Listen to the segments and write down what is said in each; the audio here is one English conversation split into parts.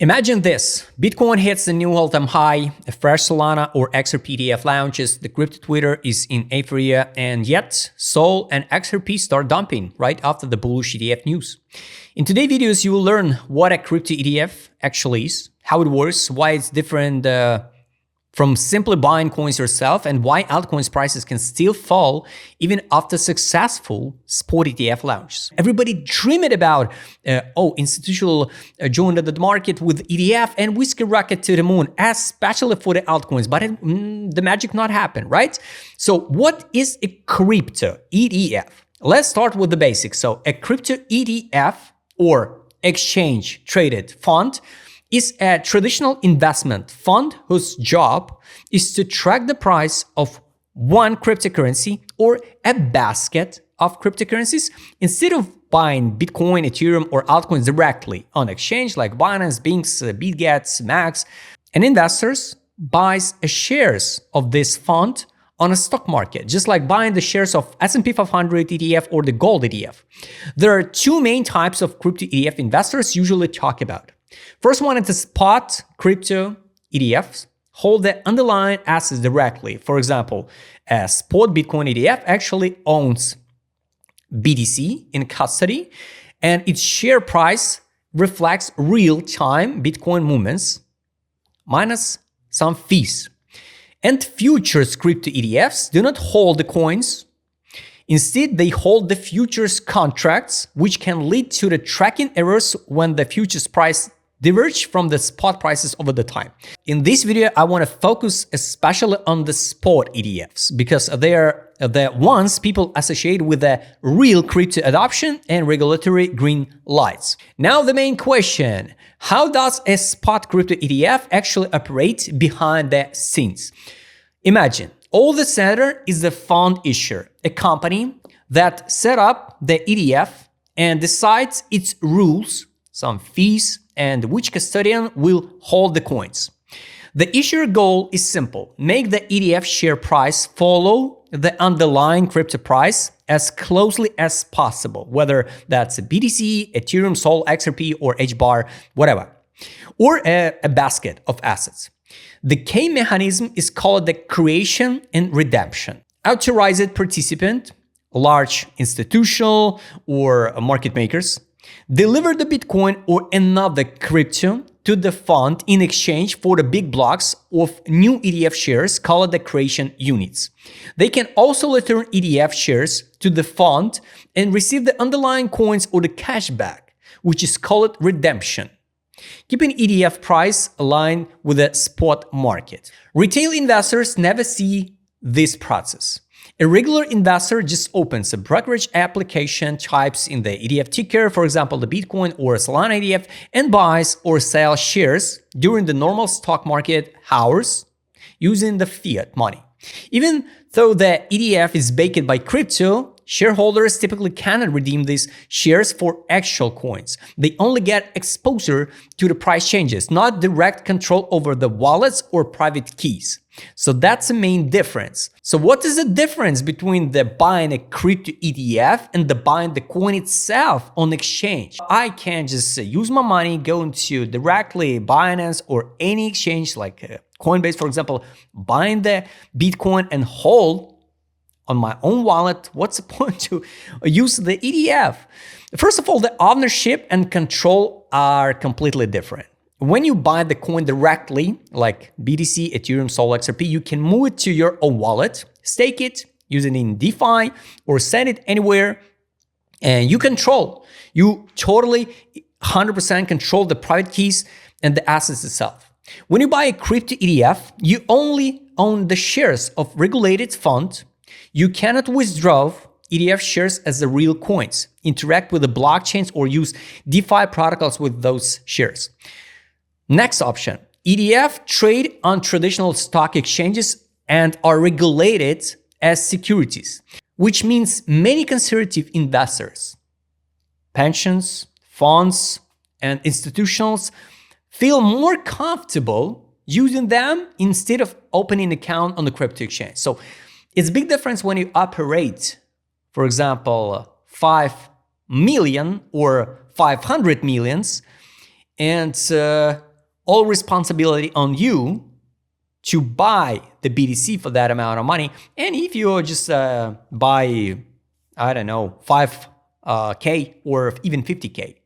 Imagine this, Bitcoin hits the new all-time high, a fresh Solana or XRP ETF launches, the crypto Twitter is in euphoria, and yet SOL and XRP start dumping right after the bullish ETF news. In today's videos, you will learn what a crypto ETF actually is, how it works, why it's different from simply buying coins yourself, and why altcoins prices can still fall even after successful spot ETF launches. Everybody dreamed about, institutional joined the market with ETF and we skyrocket to the moon, especially for the altcoins, but the magic not happen, right? So what is a crypto ETF? Let's start with the basics. So a crypto ETF or exchange traded fund is a traditional investment fund whose job is to track the price of one cryptocurrency or a basket of cryptocurrencies instead of buying Bitcoin, Ethereum, or altcoins directly on exchange like Binance, Binx, BitGet, Max. And investors buys shares of this fund on a stock market, just like buying the shares of S&P 500 ETF or the gold ETF. There are two main types of crypto ETF investors usually talk about. First one is the spot crypto ETFs, hold the underlying assets directly. For example, a spot Bitcoin ETF actually owns BTC in custody, and its share price reflects real-time Bitcoin movements minus some fees. And futures crypto ETFs do not hold the coins. Instead, they hold the futures contracts, which can lead to the tracking errors when the futures price diverge from the spot prices over the time. In this video, I want to focus especially on the spot ETFs because they are the ones people associate with the real crypto adoption and regulatory green lights. Now the main question, how does a spot crypto ETF actually operate behind the scenes? Imagine, all the center is the fund issuer, a company that set up the ETF and decides its rules, some fees, and which custodian will hold the coins. The issuer goal is simple, make the ETF share price follow the underlying crypto price as closely as possible, whether that's a BTC, Ethereum, SOL XRP, or HBAR, whatever, or a basket of assets. The key mechanism is called the creation and redemption. Authorized participant, large institutional or market makers, deliver the Bitcoin or another crypto to the fund in exchange for the big blocks of new ETF shares called the creation units. They can also return ETF shares to the fund and receive the underlying coins or the cash back, which is called redemption, keeping ETF price aligned with the spot market. Retail investors never see this process. A regular investor just opens a brokerage application, types in the ETF ticker, for example, the Bitcoin or Solana ETF, and buys or sells shares during the normal stock market hours using the fiat money. Even though the ETF is backed by crypto, shareholders typically cannot redeem these shares for actual coins. They only get exposure to the price changes, not direct control over the wallets or private keys. So that's the main difference. So what is the difference between the buying a crypto ETF and the buying the coin itself on exchange? I can just use my money, go into directly Binance or any exchange like Coinbase, for example, buying the Bitcoin and hold on my own wallet. What's the point to use the ETF? First of all, the ownership and control are completely different. When you buy the coin directly, like BTC, Ethereum, SOL XRP, you can move it to your own wallet, stake it, use it in DeFi, or send it anywhere, and you control. You totally 100% control the private keys and the assets itself. When you buy a crypto ETF, you only own the shares of regulated fund. You cannot withdraw ETF shares as the real coins, interact with the blockchains, or use DeFi protocols with those shares. Next option, ETF trade on traditional stock exchanges and are regulated as securities, which means many conservative investors, pensions, funds, and institutionals feel more comfortable using them instead of opening an account on the crypto exchange. So it's a big difference when you operate, for example, 5 million or 500 millions and all responsibility on you to buy the BTC for that amount of money. And if you just buy, I don't know, 5K or even 50K.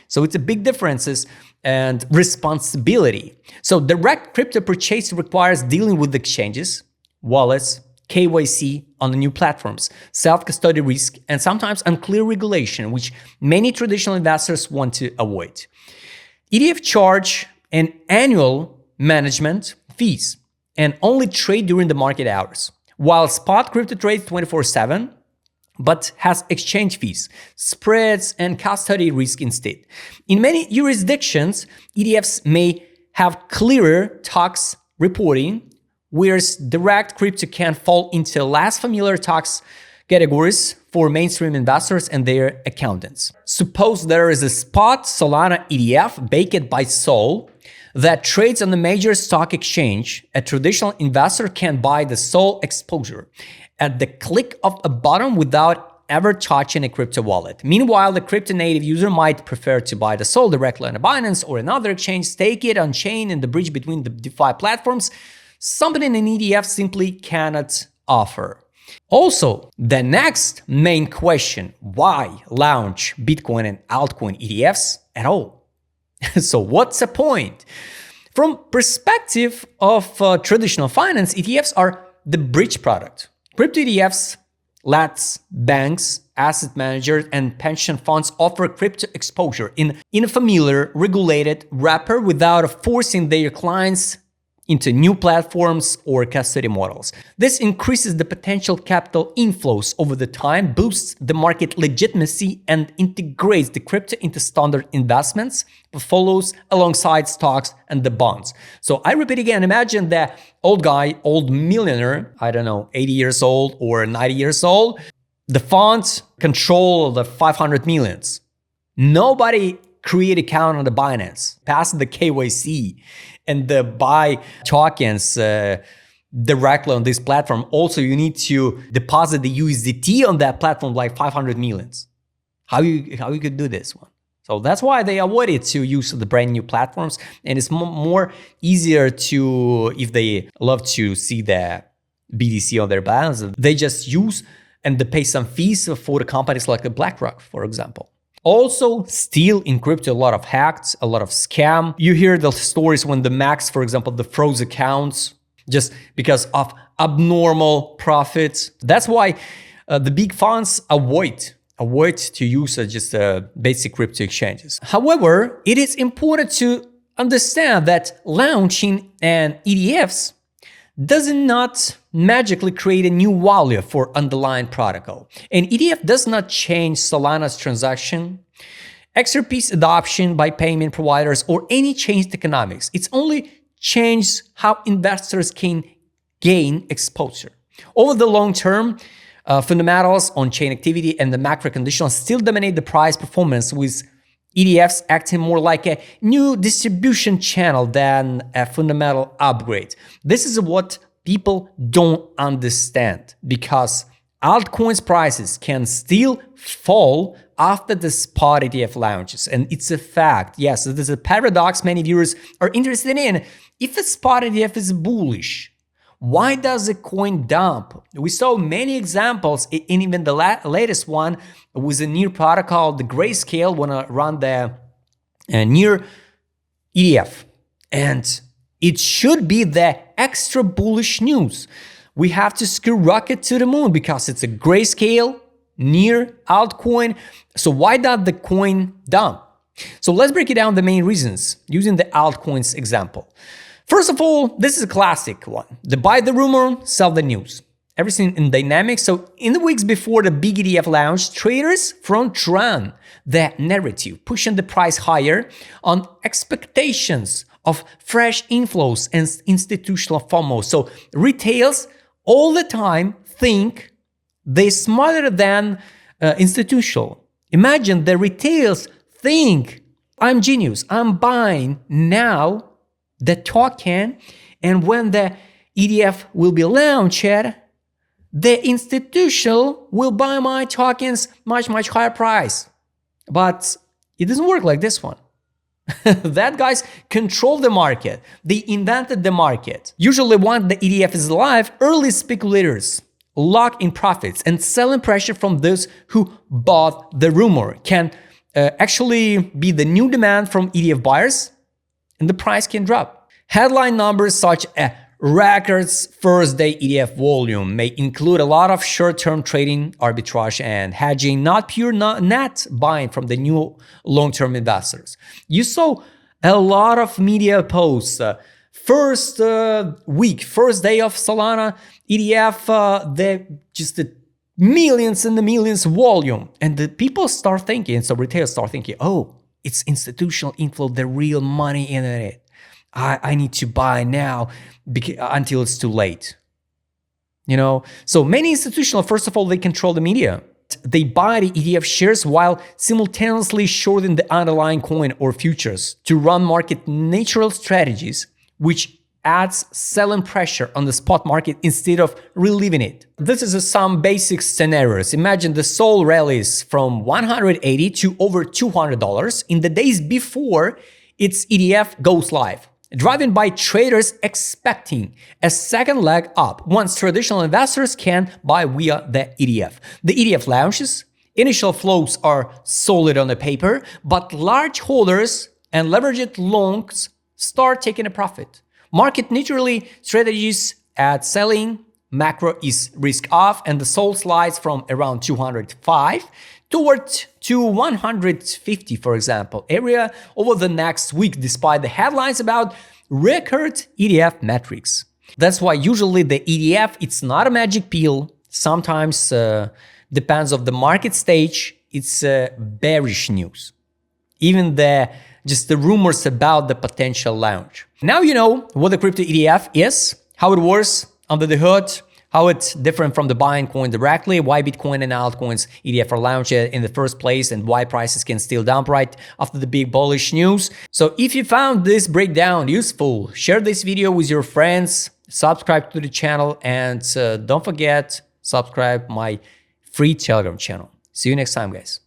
So it's a big differences and responsibility. So direct crypto purchase requires dealing with exchanges, wallets, KYC on the new platforms, self-custody risk, and sometimes unclear regulation, which many traditional investors want to avoid. ETF charge an annual management fees and only trade during the market hours, while spot crypto trades 24/7, but has exchange fees, spreads, and custody risk instead. In many jurisdictions, ETFs may have clearer tax reporting, whereas direct crypto can fall into less familiar tax categories for mainstream investors and their accountants. Suppose there is a spot Solana ETF backed by SOL that trades on the major stock exchange. A traditional investor can buy the SOL exposure at the click of a button without ever touching a crypto wallet. Meanwhile, the crypto native user might prefer to buy the SOL directly on a Binance or another exchange, stake it on chain in the bridge between the DeFi platforms, something an ETF simply cannot offer. Also, the next main question, why launch Bitcoin and altcoin ETFs at all? So what's the point? From perspective of traditional finance, ETFs are the bridge product. Crypto ETFs lets banks, asset managers, and pension funds offer crypto exposure in a familiar, regulated wrapper without forcing their clients into new platforms or custody models. This increases the potential capital inflows over the time, boosts the market legitimacy, and integrates the crypto into standard investments, portfolios alongside stocks and the bonds. So I repeat again, imagine that old guy, old millionaire, I don't know, 80 years old or 90 years old, the fund control the 500 millions. Nobody create account on the Binance, pass the KYC, and buy tokens directly on this platform. Also, you need to deposit the USDT on that platform, like 500 millions. How you could do this one? So that's why they avoided to use the brand new platforms, and it's more easier to, if they love to see the BTC on their balance, they just use and they pay some fees for the companies like the BlackRock, for example. Also, still in crypto, a lot of hacks, a lot of scam. You hear the stories when the Max, for example, the froze accounts just because of abnormal profits. That's why the big funds avoid to use just basic crypto exchanges. However, it is important to understand that launching an ETFs does not magically create a new value for underlying protocol. An ETF does not change Solana's transaction, XRP's adoption by payment providers, or any changed economics. It's only changed how investors can gain exposure. Over the long term, fundamentals on chain activity and the macro conditions still dominate the price performance, with ETFs acting more like a new distribution channel than a fundamental upgrade. This is what people don't understand, because altcoins prices can still fall after the spot ETF launches. And it's a fact. Yes, it is a paradox many viewers are interested in. If a spot ETF is bullish, why does a coin dump? We saw many examples, in even the latest one was a near protocol, the Grayscale, when I run the near ETF. And it should be the extra bullish news. We have to skyrocket to the moon because it's a Grayscale, near altcoin. So why does the coin dump? So let's break it down the main reasons using the altcoins example. First of all, this is a classic one. The buy the rumor, sell the news. Everything in dynamics. So in the weeks before the big ETF launch, traders front ran the narrative, pushing the price higher on expectations of fresh inflows and institutional FOMO. So retails all the time think they're smarter than institutional. Imagine the retails think, I'm genius, I'm buying now the token, and when the ETF will be launched, the institutional will buy my tokens much higher price. But it doesn't work like this one. That guys control the market. They invented the market. Usually when the ETF is live, early speculators lock in profits, and selling pressure from those who bought the rumor can actually be the new demand from ETF buyers, and the price can drop. Headline numbers such as records first day ETF volume may include a lot of short-term trading, arbitrage, and hedging, not pure net buying from the new long-term investors. You saw a lot of media posts. First week, first day of Solana ETF, the millions and the millions volume. And the people start thinking, so retail start thinking, oh, it's institutional inflow, the real money in it. I need to buy now until it's too late. So many institutional, first of all, they control the media. They buy the ETF shares while simultaneously shorting the underlying coin or futures to run market natural strategies, which adds selling pressure on the spot market instead of relieving it. This is some basic scenarios. Imagine the SOL rallies from $180 to over $200 in the days before its ETF goes live, driven by traders expecting a second leg up once traditional investors can buy via the ETF. The ETF launches, initial flows are solid on the paper, but large holders and leveraged longs start taking a profit. Market neutrally strategies at selling, macro is risk off, and the SOL slides from around 205 towards to 150, for example, area over the next week, despite the headlines about record ETF metrics. That's why usually the ETF, it's not a magic pill. Sometimes depends on the market stage, it's bearish news. Even just the rumors about the potential launch. Now you know what the crypto ETF is, how it works under the hood, how it's different from the buying coin directly, why Bitcoin and altcoins ETF are launched in the first place, and why prices can still dump right after the big bullish news. So if you found this breakdown useful, share this video with your friends, subscribe to the channel, and don't forget, subscribe my free Telegram channel. See you next time, guys.